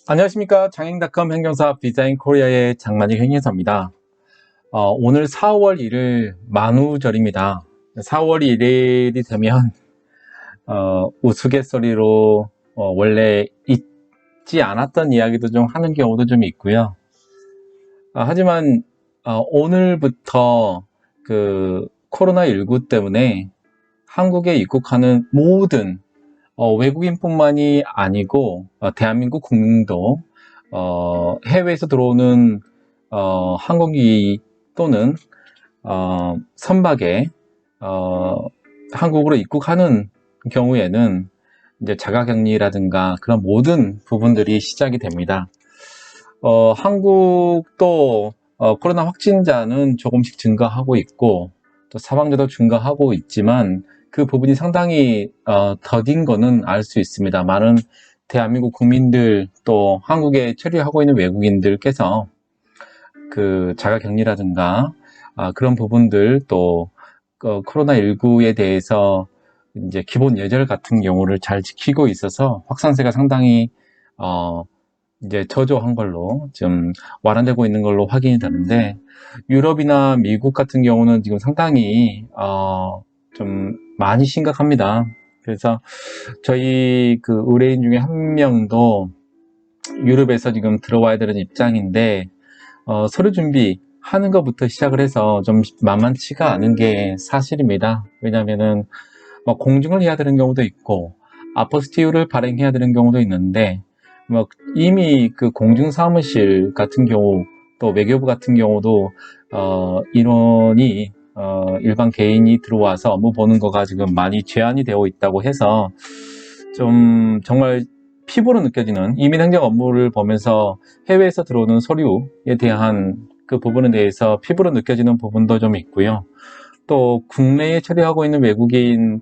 안녕하십니까. 장행닷컴 행정사업 디자인 코리아의 장만익 행정사입니다. 오늘 4월 1일 만우절입니다. 4월 1일이 되면 우스갯소리로 원래 있지 않았던 이야기도 좀 하는 경우도 좀 있고요. 하지만 오늘부터 그 코로나19 때문에 한국에 입국하는 모든 외국인뿐만이 아니고 대한민국 국민도 해외에서 들어오는 항공기 또는 선박에 한국으로 입국하는 경우에는 이제 자가격리라든가 그런 모든 부분들이 시작이 됩니다. 한국도 코로나 확진자는 조금씩 증가하고 있고 또 사망자도 증가하고 있지만 그 부분이 상당히 더딘 거는 알 수 있습니다. 많은 대한민국 국민들 또 한국에 체류하고 있는 외국인들께서 그 자가격리라든가 그런 부분들 또 코로나19에 대해서 이제 기본 예절 같은 경우를 잘 지키고 있어서 확산세가 상당히 이제 저조한 걸로 좀 완화되고 있는 걸로 확인이 되는데, 유럽이나 미국 같은 경우는 지금 상당히 좀 많이 심각합니다. 그래서 저희 그 의뢰인 중에 한 명도 유럽에서 지금 들어와야 되는 입장인데 서류 준비하는 것부터 시작을 해서 좀 만만치가 않은 게 사실입니다. 왜냐면은 뭐 공증을 해야 되는 경우도 있고 아포스티유를 발행해야 되는 경우도 있는데 뭐 이미 그 공증사무실 같은 경우 또 외교부 같은 경우도 인원이 일반 개인이 들어와서 업무 보는 거가 지금 많이 제한이 되어 있다고 해서 좀 정말 피부로 느껴지는 이민행정 업무를 보면서 해외에서 들어오는 서류에 대한 그 부분에 대해서 피부로 느껴지는 부분도 좀 있고요. 또 국내에 체류하고 있는 외국인들이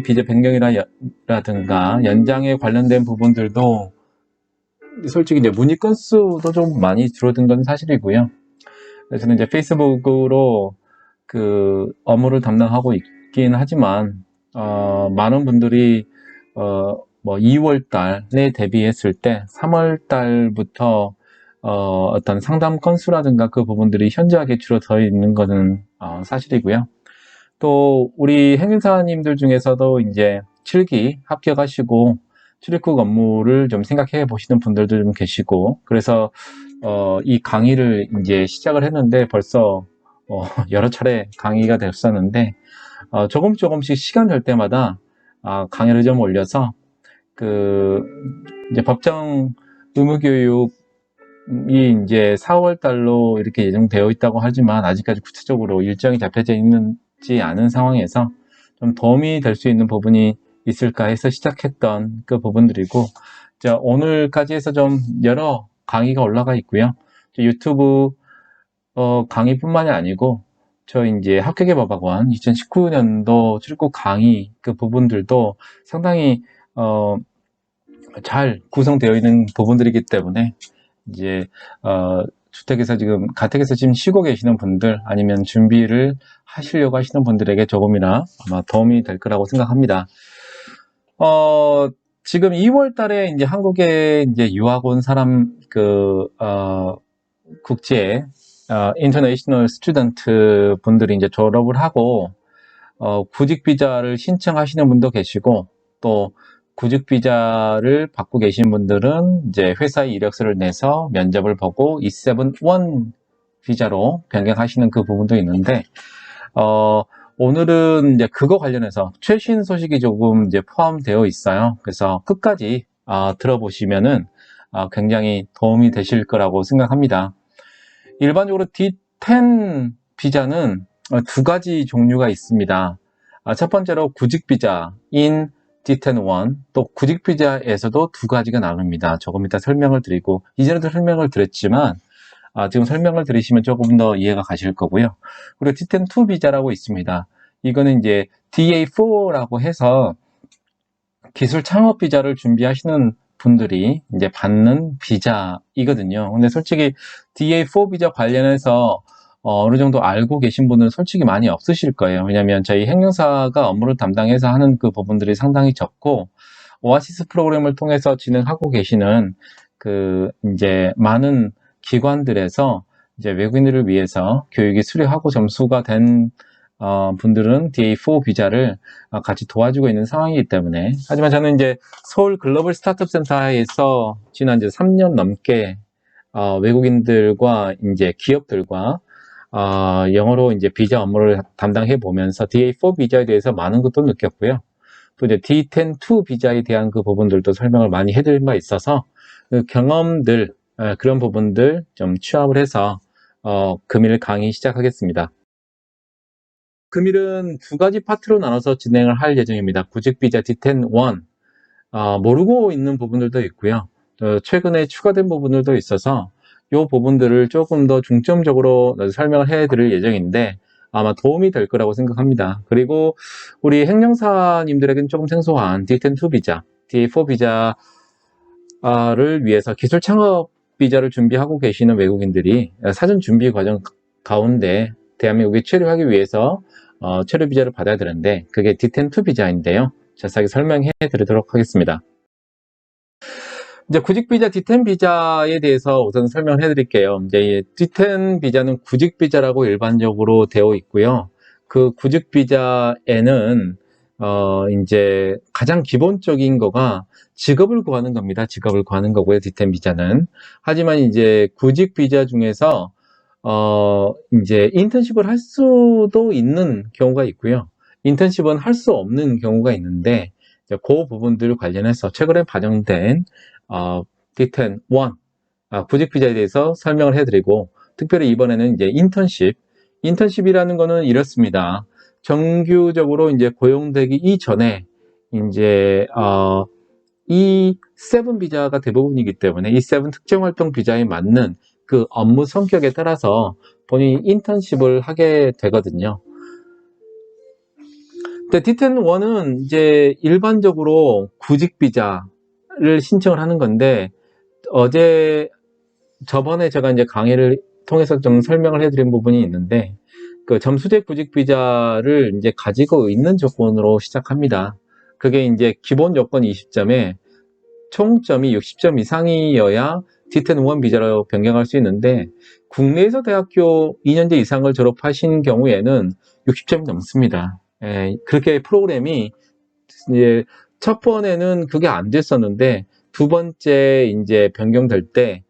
비자 변경이라든가 연장에 관련된 부분들도 솔직히 이제 문의 건수도 좀 많이 줄어든 건 사실이고요. 그래서 저는 이제 페이스북으로 그 업무를 담당하고 있긴 하지만 많은 분들이 뭐 2월 달에 대비했을 때 3월 달부터 어떤 상담 건수라든가 그 부분들이 현저하게 줄어져 있는 것은 사실이고요. 또 우리 행정사님들 중에서도 이제 7기 합격하시고 출입국 업무를 좀 생각해 보시는 분들도 좀 계시고, 그래서 이 강의를 이제 시작을 했는데 벌써 여러 차례 강의가 됐었는데 조금씩 시간 될 때마다 강의를 좀 올려서 그 이제 법정 의무교육이 이제 4월 달로 이렇게 예정되어 있다고 하지만 아직까지 구체적으로 일정이 잡혀져 있지 않은 상황에서 좀 도움이 될 수 있는 부분이 있을까 해서 시작했던 그 부분들이고, 오늘까지 해서 좀 여러 강의가 올라가 있고요. 유튜브 강의뿐만이 아니고 저 이제 합격의법학원 2019년도 출입국 강의 그 부분들도 상당히 잘 구성되어 있는 부분들이기 때문에 이제 가택에서 지금 쉬고 계시는 분들 아니면 준비를 하시려고 하시는 분들에게 조금이나 아마 도움이 될 거라고 생각합니다. 지금 2월 달에 이제 한국에 이제 유학 온 사람 국제 인터내셔널 스튜던트 분들이 이제 졸업을 하고 구직 비자를 신청하시는 분도 계시고, 또 구직 비자를 받고 계신 분들은 이제 회사에 이력서를 내서 면접을 보고 E7-1 비자로 변경하시는 그 부분도 있는데, 오늘은 이제 그거 관련해서 최신 소식이 조금 이제 포함되어 있어요. 그래서 끝까지 들어보시면은 굉장히 도움이 되실 거라고 생각합니다. 일반적으로 D10 비자는 두 가지 종류가 있습니다. 첫 번째로 구직 비자인 D10-1, 또 구직 비자에서도 두 가지가 나눕니다. 조금 이따 설명을 드리고, 이전에도 설명을 드렸지만 지금 설명을 들으시면 조금 더 이해가 가실 거고요. 그리고 D10-2 비자라고 있습니다. 이거는 이제 DA4라고 해서 기술 창업 비자를 준비하시는 분들이 이제 받는 비자이거든요. 근데 솔직히 DA4 비자 관련해서 어느 정도 알고 계신 분은 솔직히 많이 없으실 거예요. 왜냐하면 저희 행정사가 업무를 담당해서 하는 그 부분들이 상당히 적고, 오아시스 프로그램을 통해서 진행하고 계시는 이제 많은 기관들에서 이제 외국인들을 위해서 교육이 수료하고 점수가 된 분들은 DA4 비자를 같이 도와주고 있는 상황이기 때문에. 하지만 저는 이제 서울 글로벌 스타트업 센터에서 지난 이제 3년 넘게 외국인들과 이제 기업들과 영어로 이제 비자 업무를 담당해 보면서 DA4 비자에 대해서 많은 것도 느꼈고요. 또 이제 D10-2 비자에 대한 그 부분들도 설명을 많이 해드린 바 있어서 그 경험들, 그런 부분들 좀 취합을 해서 금일 강의 시작하겠습니다. 금일은 두 가지 파트로 나눠서 진행을 할 예정입니다. 구직비자 D10-1 모르고 있는 부분들도 있고요. 최근에 추가된 부분들도 있어서 이 부분들을 조금 더 중점적으로 설명을 해드릴 예정인데 아마 도움이 될 거라고 생각합니다. 그리고 우리 행정사님들에게는 조금 생소한 D10-2 비자, D4 비자를 위해서 기술 창업 비자를 준비하고 계시는 외국인들이 사전 준비 과정 가운데 대한민국에 체류하기 위해서 체류 비자를 받아야 되는데 그게 D10-2 비자인데요. 자세하게 설명해 드리도록 하겠습니다. 이제 구직 비자 D10 비자에 대해서 우선 설명을 해드릴게요. 이제 D10 비자는 구직 비자라고 일반적으로 되어 있고요. 그 구직 비자에는 이제 가장 기본적인 거가 직업을 구하는 겁니다. 직업을 구하는 거고요. D10 비자는. 하지만 이제 구직 비자 중에서 이제 인턴십을 할 수도 있는 경우가 있고요. 인턴십은 할 수 없는 경우가 있는데 그 부분들 관련해서 최근에 반영된 D10-1 구직 비자에 대해서 설명을 해드리고 특별히 이번에는 이제 인턴십이라는 거는 이렇습니다. 정규적으로 이제 고용되기 이전에 이제 E7 비자가 대부분이기 때문에 E7 특정활동 비자에 맞는 그 업무 성격에 따라서 본인이 인턴십을 하게 되거든요. 근데 D10-1은 이제 일반적으로 구직 비자를 신청을 하는 건데 저번에 제가 이제 강의를 통해서 좀 설명을 해드린 부분이 있는데 그 점수제 구직 비자를 이제 가지고 있는 조건으로 시작합니다. 그게 이제 기본 요건 20점에 총점이 60점 이상이어야 D10-1 비자로 변경할 수 있는데 국내에서 대학교 2년제 이상을 졸업하신 경우에는 60점이 넘습니다. 그렇게 프로그램이 이제 첫 번에는 그게 안 됐었는데 두 번째 이제 변경될 때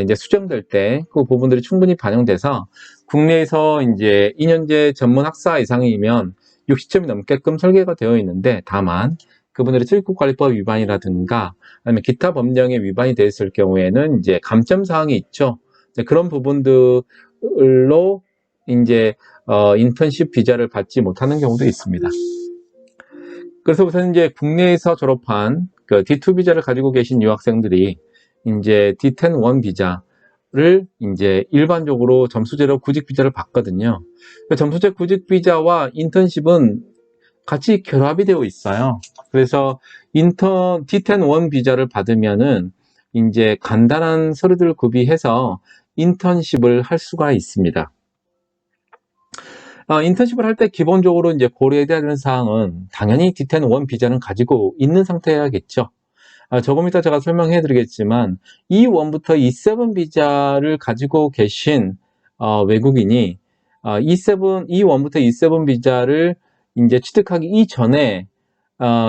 이제 수정될 때 그 부분들이 충분히 반영돼서 국내에서 이제 2년제 전문 학사 이상이면 60점이 넘게끔 설계가 되어 있는데 다만 그분들의 출입국관리법 위반이라든가 아니면 기타 법령에 위반이 되어 있을 경우에는 이제 감점 사항이 있죠. 그런 부분들로 이제 인턴십 비자를 받지 못하는 경우도 있습니다. 그래서 우선 이제 국내에서 졸업한 그 D2 비자를 가지고 계신 유학생들이 이제 D10-1 비자를 이제 일반적으로 점수제로 구직 비자를 받거든요. 점수제 구직 비자와 인턴십은 같이 결합이 되어 있어요. 그래서 D10-1 비자를 받으면은 이제 간단한 서류들을 구비해서 인턴십을 할 수가 있습니다. 인턴십을 할 때 기본적으로 이제 고려해야 되는 사항은 당연히 D10-1 비자는 가지고 있는 상태여야겠죠. 조금 이따 제가 설명해 드리겠지만 E1부터 E7 비자를 가지고 계신 외국인이 E1부터 E7 비자를 이제 취득하기 이전에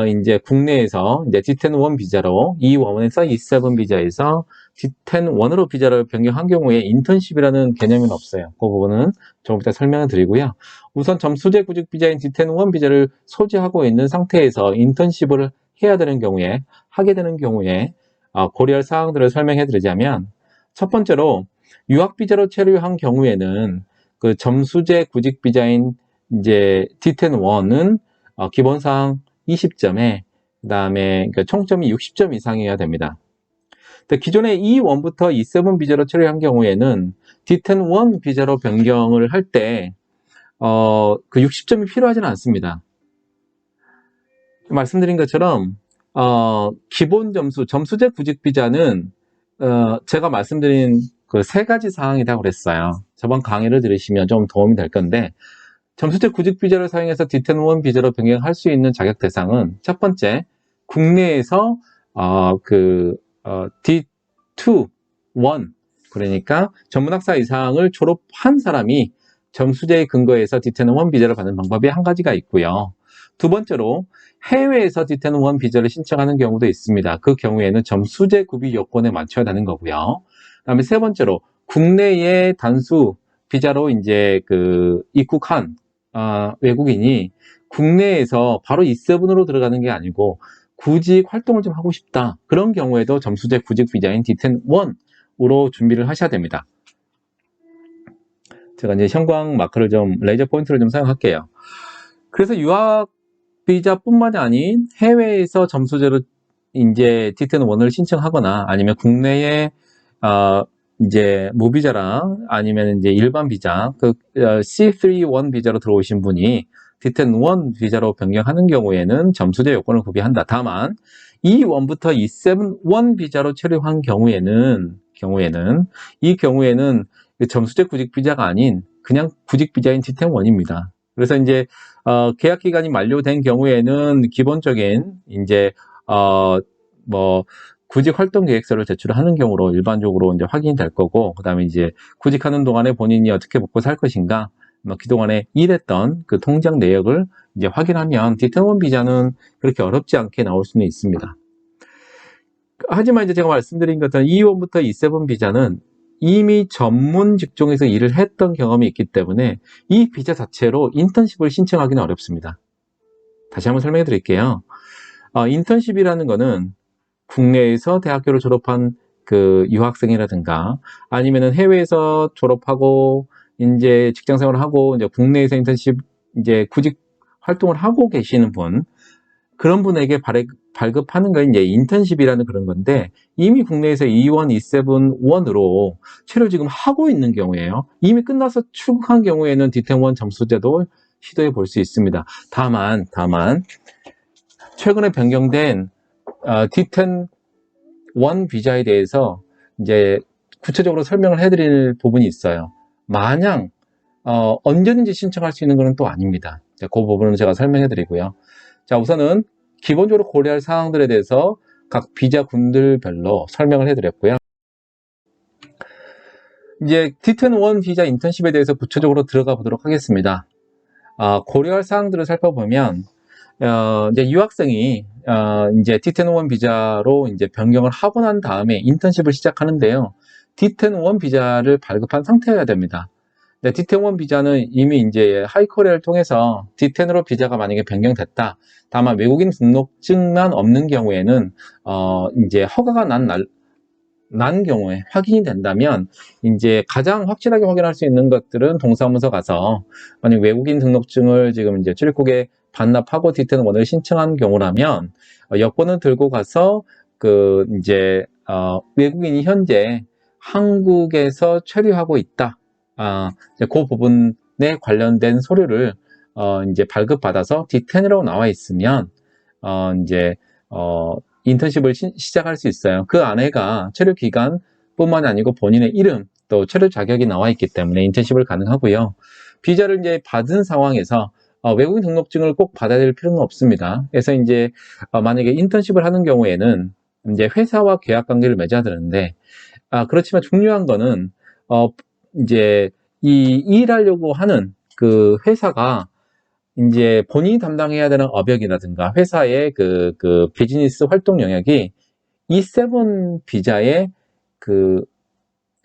이제 국내에서 이제 D10-1 비자로 E1에서 E7 비자에서 D10-1으로 비자를 변경한 경우에 인턴십이라는 개념은 없어요. 그 부분은 조금 이따 설명을 드리고요. 우선 점수제 구직 비자인 D10-1 비자를 소지하고 있는 상태에서 인턴십을 해야 되는 경우에 하게 되는 경우에 고려할 사항들을 설명해 드리자면 첫 번째로 유학 비자로 체류한 경우에는 그 점수제 구직 비자인 이제 D10-1은 기본사항 20점에 그 다음에 그러니까 총점이 60점 이상이어야 됩니다. 기존에 E1부터 E7 비자로 체류한 경우에는 D10-1 비자로 변경을 할 때 그 60점이 필요하지는 않습니다. 말씀드린 것처럼 기본 점수제 구직 비자는 제가 말씀드린 그 세 가지 사항이라고 그랬어요. 저번 강의를 들으시면 좀 도움이 될 건데 점수제 구직 비자를 사용해서 D10-1 비자로 변경할 수 있는 자격 대상은 첫 번째 국내에서 D2 2, 1. 그러니까 전문학사 이상을 졸업한 사람이 점수제에 근거해서 D10-1 비자를 받는 방법이 한 가지가 있고요. 두 번째로 해외에서 D10-1 비자를 신청하는 경우도 있습니다. 그 경우에는 점수제 구비 요건에 맞춰야 되는 거고요. 그다음에 세 번째로 국내에 단수 비자로 이제 입국한 외국인이 국내에서 바로 E7으로 들어가는 게 아니고 구직 활동을 좀 하고 싶다. 그런 경우에도 점수제 구직 비자인 D10-1으로 준비를 하셔야 됩니다. 제가 이제 형광 마크를 레이저 포인트를 좀 사용할게요. 그래서 유학 비자뿐만이 아닌 해외에서 점수제로 이제 D10-1을 신청하거나 아니면 국내에 이제 무비자랑 아니면 이제 일반 비자, C3-1 비자로 들어오신 분이 D10-1 비자로 변경하는 경우에는 점수제 요건을 구비한다. 다만 E1부터 E7-1 비자로 체류한 경우에는 점수제 구직 비자가 아닌 그냥 구직 비자인 D10-1입니다. 그래서 이제 계약 기간이 만료된 경우에는 기본적인 이제 구직 활동 계획서를 제출하는 경우로 일반적으로 이제 확인이 될 거고, 그다음에 이제 구직하는 동안에 본인이 어떻게 먹고 살 것인가, 그동안에 일했던 그 통장 내역을 이제 확인하면 D10-1 비자는 그렇게 어렵지 않게 나올 수는 있습니다. 하지만 이제 제가 말씀드린 것처럼 E1부터 E7 비자는 이미 전문 직종에서 일을 했던 경험이 있기 때문에 이 비자 자체로 인턴십을 신청하기는 어렵습니다. 다시 한번 설명해 드릴게요. 인턴십이라는 거는 국내에서 대학교를 졸업한 그 유학생이라든가 아니면은 해외에서 졸업하고 이제 직장 생활을 하고 이제 국내에서 인턴십 이제 구직 활동을 하고 계시는 분, 그런 분에게 발급하는 건 이제 인턴십이라는 그런 건데, 이미 국내에서 E1, E7-1으로 체류 지금 하고 있는 경우에요. 이미 끝나서 출국한 경우에는 D10-1 점수제도 시도해 볼 수 있습니다. 다만 최근에 변경된 D10-1 비자에 대해서 이제 구체적으로 설명을 해드릴 부분이 있어요. 마냥 언제든지 신청할 수 있는 것은 또 아닙니다. 그 부분은 제가 설명해 드리고요. 자, 우선은 기본적으로 고려할 사항들에 대해서 각 비자 군들별로 설명을 해드렸고요. 이제 D10-1 비자 인턴십에 대해서 구체적으로 들어가 보도록 하겠습니다. 고려할 사항들을 살펴보면 이제 유학생이 이제 D10-1 비자로 이제 변경을 하고 난 다음에 인턴십을 시작하는데요. D10-1 비자를 발급한 상태여야 됩니다. 네, D10-1 비자는 이미 이제 하이코리아를 통해서 D10으로 비자가 만약에 변경됐다. 다만 외국인 등록증만 없는 경우에는 이제 허가가 난 경우에 확인이 된다면 이제 가장 확실하게 확인할 수 있는 것들은 동사무소 가서 만약 외국인 등록증을 지금 이제 출입국에 반납하고 D10-1을 신청한 경우라면 여권을 들고 가서 이제 외국인이 현재 한국에서 체류하고 있다. 그 부분에 관련된 서류를 이제 발급받아서 D10이라고 나와 있으면 이제 인턴십을 시작할 수 있어요. 그 안에가 체류 기간 뿐만이 아니고 본인의 이름 또 체류 자격이 나와 있기 때문에 인턴십을 가능하고요. 비자를 이제 받은 상황에서 외국인 등록증을 꼭 받아야 될 필요는 없습니다. 그래서 이제 만약에 인턴십을 하는 경우에는 이제 회사와 계약 관계를 맺어야 되는데, 그렇지만 중요한 거는 이제 일하려고 하는 그 회사가 이제 본인이 담당해야 되는 업역이라든가 회사의 그 비즈니스 활동 영역이 E7 비자에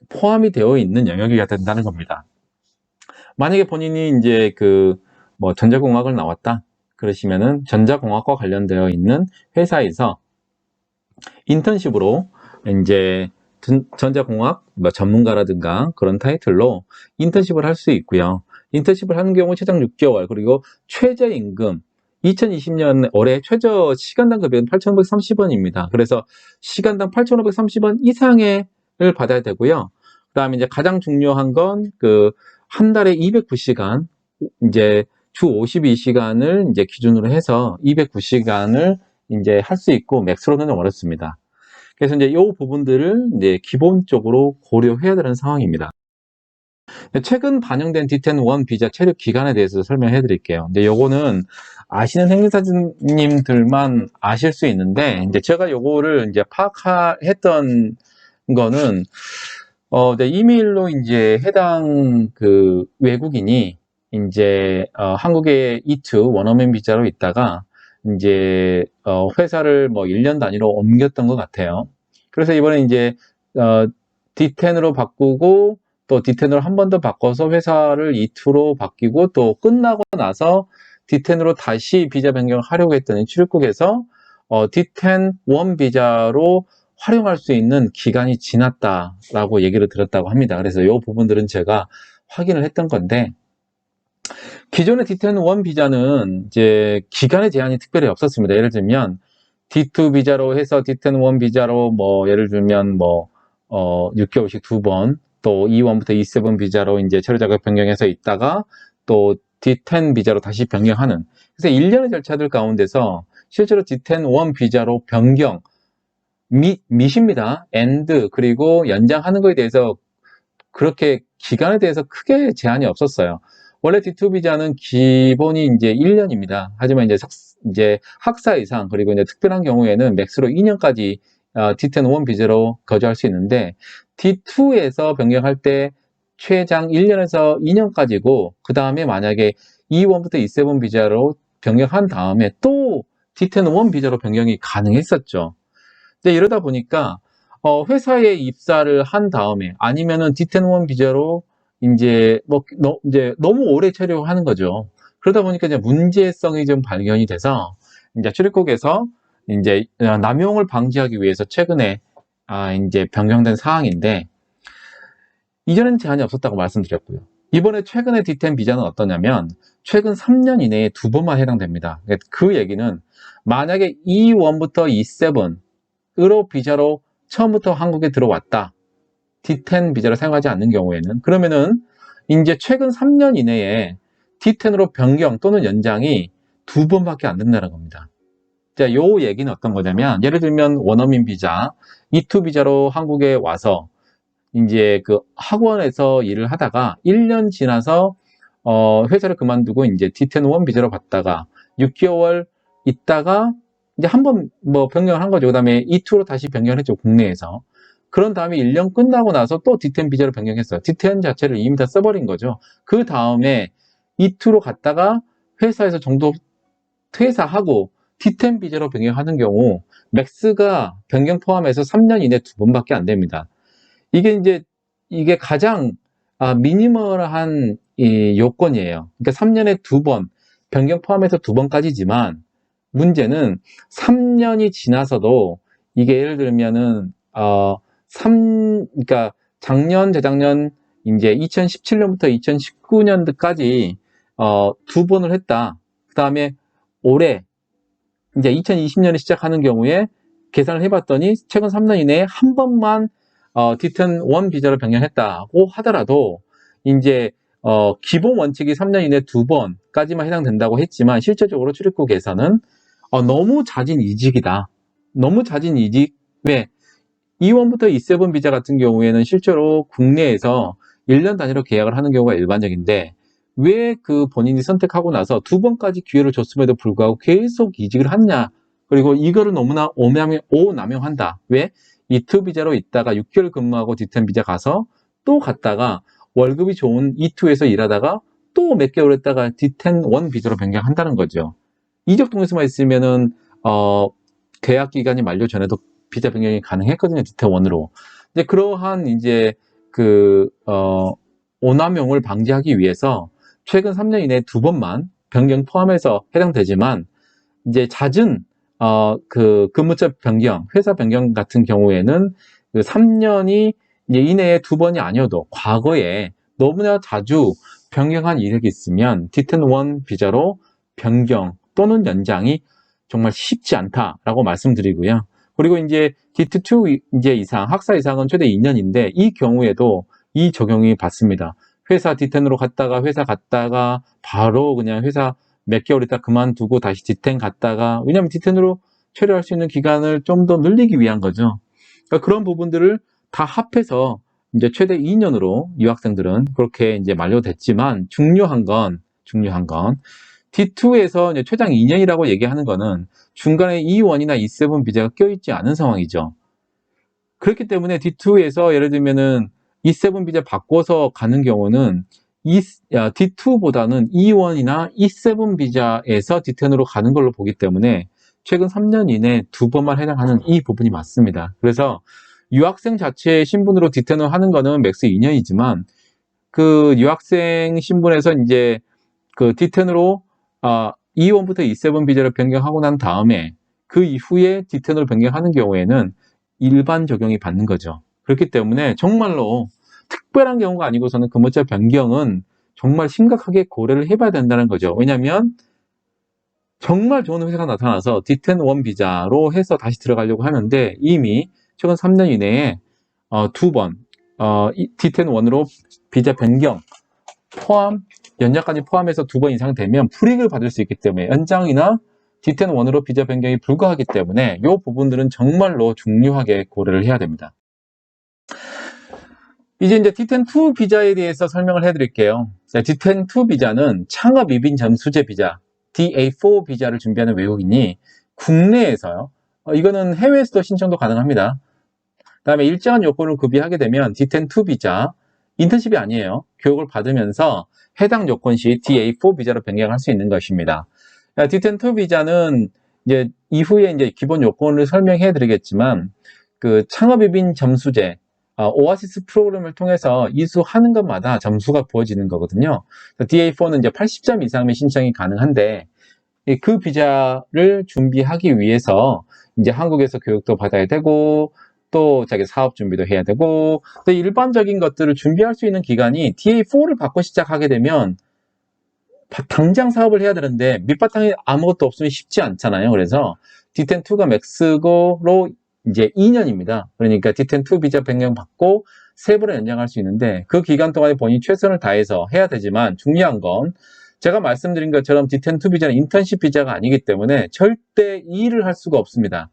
포함이 되어 있는 영역이어야 된다는 겁니다. 만약에 본인이 이제 전자공학을 나왔다 그러시면은 전자공학과 관련되어 있는 회사에서 인턴십으로 이제 전자공학 전문가라든가 그런 타이틀로 인턴십을 할 수 있고요. 인턴십을 하는 경우 최장 6개월, 그리고 최저임금 2020년 올해 최저 시간당 급여는 8,530원입니다. 그래서 시간당 8,530원 이상을 받아야 되고요. 그 다음에 이제 가장 중요한 건 한 달에 209시간, 이제 주 52시간을 이제 기준으로 해서 209시간을 이제 할 수 있고 맥스로는 좀 어렵습니다. 그래서 이제 이 부분들을 이제 기본적으로 고려해야 되는 상황입니다. 최근 반영된 D10-1 비자 체류 기간에 대해서 설명해 드릴게요. 근데 요거는 아시는 행사님들만 아실 수 있는데, 이제 제가 요거를 이제 파악했던 거는 네, 이메일로 이제 해당 그 외국인이 이제 한국의 E2 원어민 비자로 있다가 이제 회사를 뭐 1년 단위로 옮겼던 것 같아요. 그래서 이번에 이제 D10으로 바꾸고 또 D10으로 한 번 더 바꿔서 회사를 E2로 바뀌고 또 끝나고 나서 D10으로 다시 비자 변경을 하려고 했더니 출입국에서 D10 원 비자로 활용할 수 있는 기간이 지났다라고 얘기를 들었다고 합니다. 그래서 이 부분들은 제가 확인을 했던 건데, 기존의 D10 원 비자는 이제 기간의 제한이 특별히 없었습니다. 예를 들면 D2 비자로 해서 D10 원 비자로 뭐 예를 들면 뭐 6개월씩 2번, 또 E1부터 E7 비자로 이제 체류 자격 변경해서 있다가 또 D10 비자로 다시 변경하는, 그래서 1년의 절차들 가운데서 실제로 D10 원 비자로 변경 밑입니다. and 그리고 연장하는 거에 대해서 그렇게 기간에 대해서 크게 제한이 없었어요. 원래 D2 비자는 기본이 이제 1년입니다. 하지만 이제 학사 이상 그리고 이제 특별한 경우에는 맥스로 2년까지 D10 원 비자로 거주할 수 있는데, D2에서 변경할 때 최장 1년에서 2년까지고, 그 다음에 만약에 E1부터 E7 비자로 변경한 다음에 또 D10 원 비자로 변경이 가능했었죠. 이러다 보니까 회사에 입사를 한 다음에 아니면은 D10 원 비자로 이제 이제 너무 오래 체류하는 거죠. 그러다 보니까 이제 문제성이 좀 발견이 돼서 이제 출입국에서 이제 남용을 방지하기 위해서 최근에 이제 변경된 사항인데, 이전에는 제한이 없었다고 말씀드렸고요. 이번에 최근에 D10 비자는 어떠냐면 최근 3년 이내에 2번만 해당됩니다. 그 얘기는 만약에 E1부터 E7으로 비자로 처음부터 한국에 들어왔다, D10 비자를 사용하지 않는 경우에는, 그러면은 이제 최근 3년 이내에 D10으로 변경 또는 연장이 2번밖에 안 된다는 겁니다. 자, 요 얘기는 어떤 거냐면, 예를 들면 원어민 비자, E2 비자로 한국에 와서 이제 그 학원에서 일을 하다가 1년 지나서 회사를 그만두고 이제 D10 원 비자로 갔다가 6개월 있다가 이제 한번 뭐 변경을 한 거죠. 그 다음에 E2로 다시 변경을 했죠, 국내에서. 그런 다음에 1년 끝나고 나서 또 D10 비자로 변경했어요. D10 자체를 이미 다 써버린 거죠. 그 다음에 E2로 갔다가 회사에서 정도 퇴사하고 D10 비자로 변경하는 경우 맥스가 변경 포함해서 3년 이내 2번밖에 안 됩니다. 이게 가장 미니멀한 요건이에요. 그러니까 3년에 2번, 변경 포함해서 2번까지지만 문제는 3년이 지나서도 이게 예를 들면은 그러니까 작년, 재작년 이제 2017년부터 2019년도까지 2번을 했다. 그 다음에 올해 이제 2020년에 시작하는 경우에 계산을 해봤더니 최근 3년 이내에 한 번만 D10 원 비자로 변경했다고 하더라도 이제 기본 원칙이 3년 이내 2번까지만 해당된다고 했지만, 실제적으로 출입국에서는 너무 잦은 이직이다. 너무 잦은 이직. 왜? E1부터 E7 비자 같은 경우에는 실제로 국내에서 1년 단위로 계약을 하는 경우가 일반적인데, 왜 그 본인이 선택하고 나서 2번까지 기회를 줬음에도 불구하고 계속 이직을 하느냐. 그리고 이거를 너무나 오남용한다. 왜? E2 비자로 있다가 6개월 근무하고 D10 비자 가서 또 갔다가 월급이 좋은 E2에서 일하다가 또 몇 개월 있다가 D10 원 비자로 변경한다는 거죠. 이적 동의서만 있으면은 계약 기간이 만료 전에도 비자 변경이 가능했거든요. D10 원으로. 이제 그러한 이제 오남용을 방지하기 위해서 최근 3년 이내에 2번만 변경 포함해서 해당되지만, 이제 잦은 근무처 변경, 회사 변경 같은 경우에는 그 3년이 이제 이내에 2번이 아니어도 과거에 너무나 자주 변경한 이력이 있으면 D10 원 비자로 변경 또는 연장이 정말 쉽지 않다라고 말씀드리고요. 그리고 이제 D2 이제 이상, 학사 이상은 최대 2년인데 이 경우에도 이 적용이 받습니다. 회사 D10으로 갔다가 바로 그냥 회사 몇 개월 있다 그만두고 다시 D10 갔다가, 왜냐면 D10으로 체류할 수 있는 기간을 좀 더 늘리기 위한 거죠. 그러니까 그런 부분들을 다 합해서 이제 최대 2년으로 유학생들은 그렇게 이제 만료됐지만, 중요한 건 D2에서 이제 최장 2년이라고 얘기하는 거는 중간에 E1이나 E7 비자가 껴있지 않은 상황이죠. 그렇기 때문에 D2에서 예를 들면은 E7 비자 바꿔서 가는 경우는 D2보다는 E1이나 E7 비자에서 D10으로 가는 걸로 보기 때문에 최근 3년 이내 2번만 해당하는 이 부분이 맞습니다. 그래서 유학생 자체의 신분으로 D10을 하는 거는 맥스 2년이지만 그 유학생 신분에서 이제 그 D10으로 E1부터 E7 비자를 변경하고 난 다음에 그 이후에 D10으로 변경하는 경우에는 일반 적용이 받는 거죠. 그렇기 때문에 정말로 특별한 경우가 아니고서는 근무자 변경은 정말 심각하게 고려를 해봐야 된다는 거죠. 왜냐하면 정말 좋은 회사가 나타나서 D10 원 비자로 해서 다시 들어가려고 하는데 이미 최근 3년 이내에 2번 D10 원으로 비자 변경 포함 연장까지 포함해서 2번 이상 되면 불이익을 받을 수 있기 때문에 연장이나 D10 원으로 비자 변경이 불가하기 때문에 이 부분들은 정말로 중요하게 고려를 해야 됩니다. 이제 D10-2 비자에 대해서 설명을 해드릴게요. D10-2 비자는 창업 이민 점수제 비자, DA4 비자를 준비하는 외국인이 국내에서요. 이거는 해외에서도 신청도 가능합니다. 다음에 일정한 요건을 구비하게 되면 D10-2 비자, 인턴십이 아니에요. 교육을 받으면서 해당 요건 시 DA4 비자로 변경할 수 있는 것입니다. D10-2 비자는 이제 이후에 이제 기본 요건을 설명해 드리겠지만 그 창업 이민 점수제 오아시스 프로그램을 통해서 이수하는 것마다 점수가 부어지는 거거든요. DA4는 이제 80점 이상의 신청이 가능한데 그 비자를 준비하기 위해서 이제 한국에서 교육도 받아야 되고 또 자기 사업 준비도 해야 되고 또 일반적인 것들을 준비할 수 있는 기간이 DA4를 받고 시작하게 되면 당장 사업을 해야 되는데 밑바탕에 아무것도 없으면 쉽지 않잖아요. 그래서 D10-2가 맥스고로 이제 2년입니다. 그러니까 D10-2 비자 변경 받고 3번을 연장할 수 있는데 그 기간 동안에 본인이 최선을 다해서 해야 되지만 중요한 건 제가 말씀드린 것처럼 D10-2 비자는 인턴십 비자가 아니기 때문에 절대 일을 할 수가 없습니다.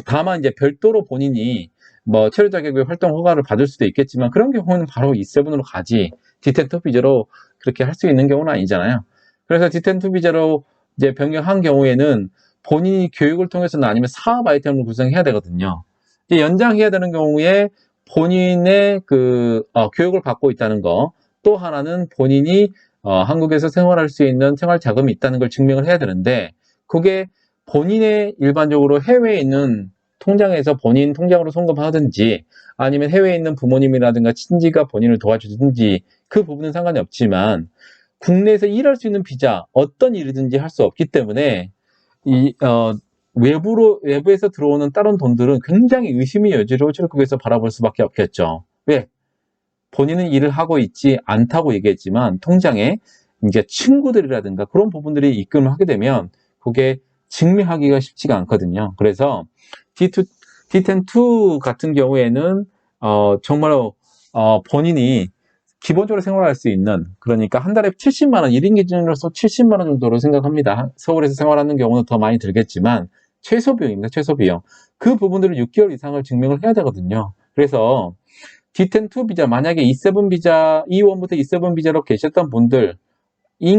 다만 이제 별도로 본인이 뭐 체류 자격의 활동 허가를 받을 수도 있겠지만 그런 경우는 바로 E7으로 가지 D10-2 비자로 그렇게 할 수 있는 경우는 아니잖아요. 그래서 D10-2 비자로 이제 변경한 경우에는 본인이 교육을 통해서는 아니면 사업 아이템을 구성해야 되거든요. 이제 연장해야 되는 경우에 본인의 교육을 받고 있다는 거, 또 하나는 본인이 한국에서 생활할 수 있는 생활 자금이 있다는 걸 증명을 해야 되는데 그게 본인의 일반적으로 해외에 있는 통장에서 본인 통장으로 송금하든지 아니면 해외에 있는 부모님이라든가 친지가 본인을 도와주든지 그 부분은 상관이 없지만 국내에서 일할 수 있는 비자 어떤 일이든지 할 수 없기 때문에 외부에서 들어오는 다른 돈들은 굉장히 의심의 여지로 출국에서 바라볼 수밖에 없겠죠. 왜? 본인은 일을 하고 있지 않다고 얘기했지만 통장에 이제 친구들이라든가 그런 부분들이 입금을 하게 되면 그게 증명하기가 쉽지가 않거든요. 그래서 D10-2 같은 경우에는 정말로 본인이 기본적으로 생활할 수 있는 그러니까 한 달에 70만 원, 1인 기준으로서 70만 원 정도로 생각합니다. 서울에서 생활하는 경우는 더 많이 들겠지만 최소 비용입니다. 최소 비용. 그 부분들을 6개월 이상을 증명을 해야 되거든요. 그래서 D10-2 비자, 만약에 E7 비자, E1부터 E7 비자로 계셨던 분들인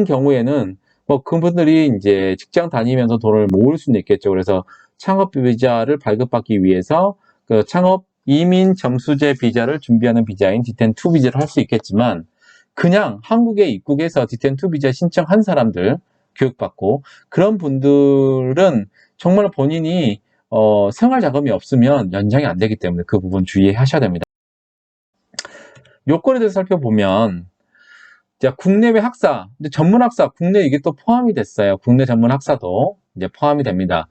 경우에는 뭐 그분들이 이제 직장 다니면서 돈을 모을 수는 있겠죠. 그래서 창업 비자를 발급받기 위해서 그 창업 이민 점수제 비자를 준비하는 비자인 D10-2 비자를 할 수 있겠지만 그냥 한국에 입국해서 D10-2 비자 신청한 사람들 교육받고 그런 분들은 정말 본인이 생활 자금이 없으면 연장이 안 되기 때문에 그 부분 주의하셔야 됩니다. 요건에 대해서 살펴보면 자, 국내외 학사, 전문 학사, 국내 이게 또 포함이 됐어요. 국내 전문 학사도 이제 포함이 됩니다.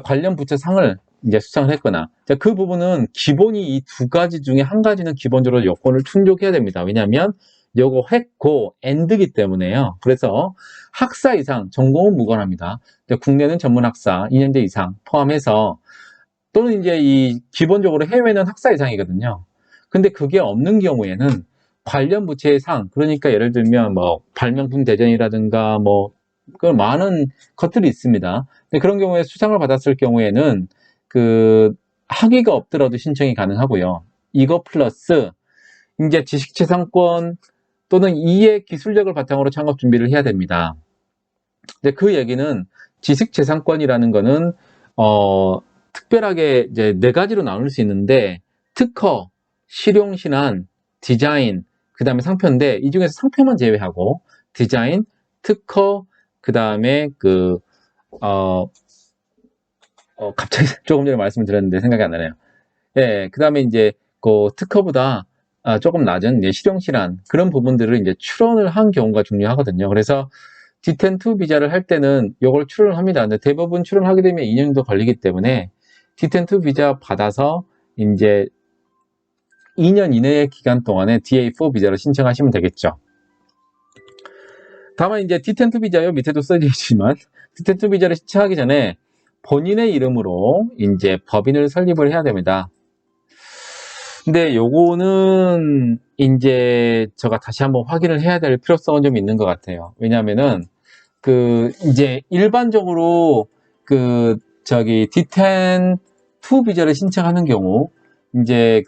관련 부처 상을 이제 수상을 했거나 그 부분은 기본이 이 두 가지 중에 한 가지는 기본적으로 요건을 충족해야 됩니다. 왜냐하면 요거 했고 엔드기 때문에요. 그래서 학사 이상 전공은 무관합니다. 국내는 전문 학사 2년제 이상 포함해서 또는 이제 이 기본적으로 해외는 학사 이상이거든요. 근데 그게 없는 경우에는 관련 부처의 상, 그러니까 예를 들면 뭐 발명품 대전이라든가 뭐 그 많은 것들이 있습니다. 근데 그런 경우에 수상을 받았을 경우에는 그 학위가 없더라도 신청이 가능하고요. 이거 플러스 이제 지식재산권 또는 이해 기술력을 바탕으로 창업 준비를 해야 됩니다. 근데 그 얘기는 지식재산권이라는 거는 특별하게 이제 네 가지로 나눌 수 있는데, 특허, 실용신안, 디자인, 그 다음에 상표인데, 이 중에서 상표만 제외하고 디자인, 특허, 그 다음에 갑자기 조금 전에 말씀을 드렸는데 생각이 안 나네요. 예, 그 다음에 이제 그 특허보다 조금 낮은 이제 실용실한 그런 부분들을 이제 출원을 한 경우가 중요하거든요. 그래서 D10-2 비자를 할 때는 이걸 출원을 합니다. 근데 대부분 출원하게 되면 2년 정도 걸리기 때문에 D10-2 비자 받아서 이제 2년 이내의 기간 동안에 DA4 비자를 신청하시면 되겠죠. 다만 이제 D10-2 비자요, 밑에도 써져 있지만 D10-2 비자를 신청하기 전에 본인의 이름으로 이제 법인을 설립을 해야 됩니다. 근데 요거는 이제 제가 다시 한번 확인을 해야 될 필요성은 좀 있는 것 같아요. 왜냐면은 이제 일반적으로 D10-2 비자를 신청하는 경우 이제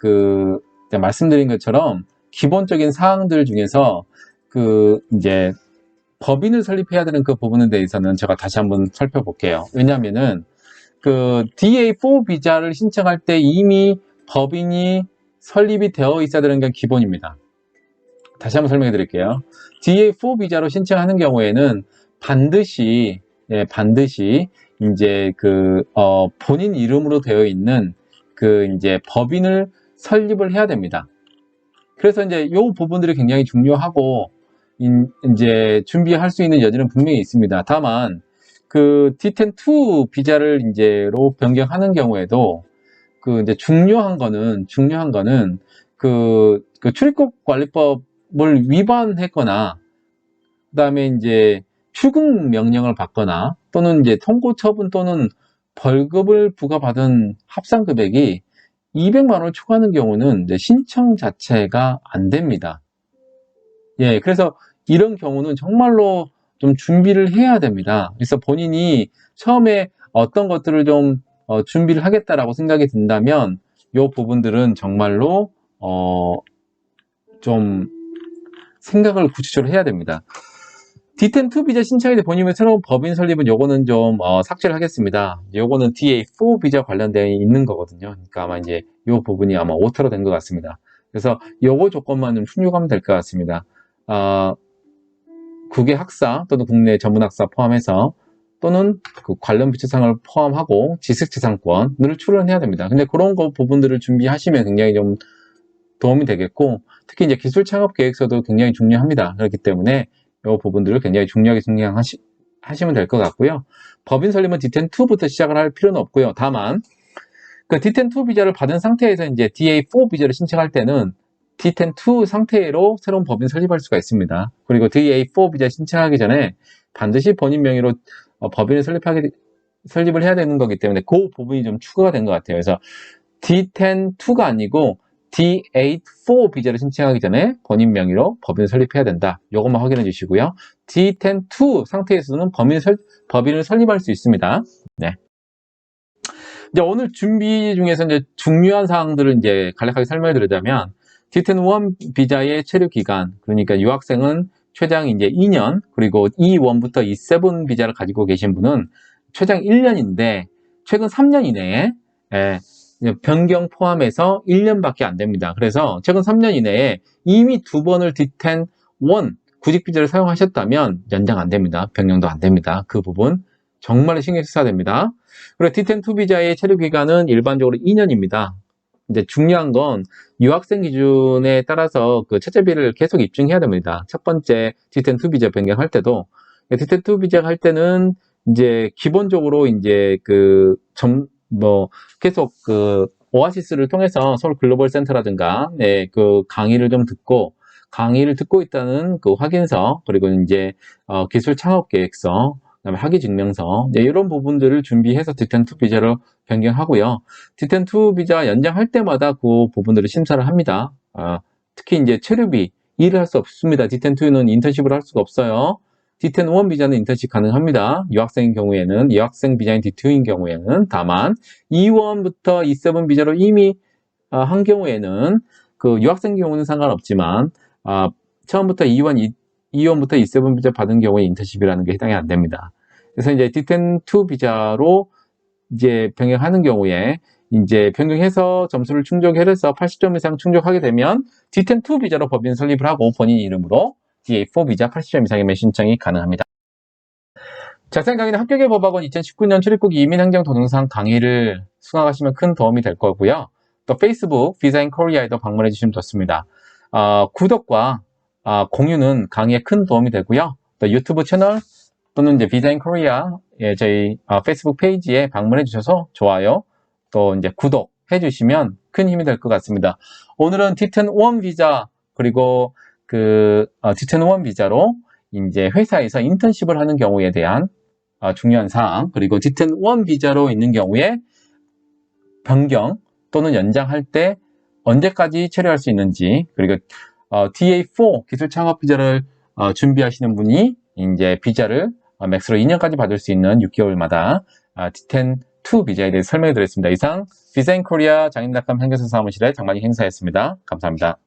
말씀드린 것처럼 기본적인 사항들 중에서 이제 법인을 설립해야 되는 그 부분에 대해서는 제가 다시 한번 살펴볼게요. 왜냐면은 DA4 비자를 신청할 때 이미 법인이 설립이 되어 있어야 되는 게 기본입니다. 다시 한번 설명해 드릴게요. DA4 비자로 신청하는 경우에는 반드시 이제 본인 이름으로 되어 있는 이제 법인을 설립을 해야 됩니다. 그래서 이제 이 부분들이 굉장히 중요하고 이제 준비할 수 있는 여지는 분명히 있습니다. 다만 D10-2 비자를 이제로 변경하는 경우에도 이제 중요한 거는 출입국 관리법을 위반했거나 그다음에 이제 출국 명령을 받거나 또는 이제 통고 처분 또는 벌금을 부과받은 합산 금액이 200만 원을 초과하는 경우는 이제 신청 자체가 안 됩니다. 예, 그래서 이런 경우는 정말로 좀 준비를 해야 됩니다. 그래서 본인이 처음에 어떤 것들을 좀 준비를 하겠다라고 생각이 든다면 이 부분들은 정말로 좀 생각을 구체적으로 해야 됩니다. D10-2 비자 신청에 대해 본인의 새로운 법인 설립은 요거는 좀 삭제를 하겠습니다. 요거는 DA4 비자 관련되어 있는 거거든요. 그러니까 아마 이제 요 부분이 아마 오타로 된 것 같습니다. 그래서 요거 조건만 좀 충족하면 될 것 같습니다. 국외 학사 또는 국내 전문 학사 포함해서 또는 관련 비치상을 포함하고 지식재산권을 출원해야 됩니다. 근데 그런 거 부분들을 준비하시면 굉장히 좀 도움이 되겠고, 특히 이제 기술 창업 계획서도 굉장히 중요합니다. 그렇기 때문에 이 부분들을 굉장히 중요하게 하시면 될 것 같고요. 법인 설립은 D10-2부터 시작을 할 필요는 없고요. 다만 D10-2 비자를 받은 상태에서 이제 DA4 비자를 신청할 때는 D10-2 상태로 새로운 법인 설립할 수가 있습니다. 그리고 DA4 비자 신청하기 전에 반드시 본인 명의로 법인을 설립을 해야 되는 거기 때문에 그 부분이 좀 추가가 된 것 같아요. 그래서 D10-2가 아니고 D8-4 비자를 신청하기 전에 본인 명의로 법인을 설립해야 된다. 이것만 확인해 주시고요. D10-2 상태에서는 법인을 설립할 수 있습니다. 네. 이제 오늘 준비 중에서 이제 중요한 사항들을 이제 간략하게 설명해 드리자면, D10-1 비자의 체류 기간, 그러니까 유학생은 최장 이제 2년, 그리고 E1부터 E7 비자를 가지고 계신 분은 최장 1년인데, 최근 3년 이내에, 변경 포함해서 1년밖에 안 됩니다. 그래서 최근 3년 이내에 이미 2번을 D10-1 구직 비자를 사용하셨다면 연장 안 됩니다. 변경도 안 됩니다. 그 부분 정말 신경 써야 됩니다. 그리고 D10-2 비자의 체류 기간은 일반적으로 2년입니다. 이제 중요한 건 유학생 기준에 따라서 채점비를 계속 입증해야 됩니다. 첫 번째 D10-2 비자 변경할 때도 D10-2 비자 할 때는 이제 기본적으로 이제 계속 오아시스를 통해서 서울 글로벌 센터라든가 강의를 좀 듣고 강의를 듣고 있다는 확인서, 그리고 이제 기술 창업 계획서, 그다음에 학위 증명서, 이런 부분들을 준비해서 D10-2 비자로 변경하고요. D10-2 비자 연장할 때마다 그 부분들을 심사를 합니다. 특히 이제 체류비, 일을 할 수 없습니다. D10-2는 인턴십을 할 수가 없어요. D10-1 비자는 인턴십 가능합니다. 유학생인 경우에는, 유학생 비자인 D2인 경우에는. 다만 E1부터 E7 비자로 이미 한 경우에는 유학생 경우는 상관없지만 처음부터 E1부터 E7 비자 받은 경우에 인턴십이라는 게 해당이 안 됩니다. 그래서 이제 D10-2 비자로 이제 변경하는 경우에 이제 변경해서 점수를 충족해서 80점 이상 충족하게 되면 D10-2 비자로 법인 설립을 하고 본인 이름으로 DA4 비자 80점 이상이면 신청이 가능합니다. 자세한 강의는 합격의 법학원 2019년 출입국 이민행정 동영상 강의를 수강하시면 큰 도움이 될 거고요. 또 페이스북 비자 인 코리아에도 방문해 주시면 좋습니다. 구독과 공유는 강의에 큰 도움이 되고요. 또 유튜브 채널 또는 이제 비자 인 코리아 저희 페이스북 페이지에 방문해 주셔서 좋아요 또 이제 구독해 주시면 큰 힘이 될 것 같습니다. 오늘은 D10-1 비자 그리고 그 D10-1 비자로 이제 회사에서 인턴십을 하는 경우에 대한 중요한 사항 그리고 D10-1 비자로 있는 경우에 변경 또는 연장할 때 언제까지 체류할 수 있는지 그리고 DA4 기술 창업 비자를 준비하시는 분이 이제 비자를 맥스로 2년까지 받을 수 있는 6개월마다 D10-2 비자에 대해 설명해 드렸습니다. 이상 비자 인 코리아 장인닷컴 현대사 사무실의 장만희 행사였습니다. 감사합니다.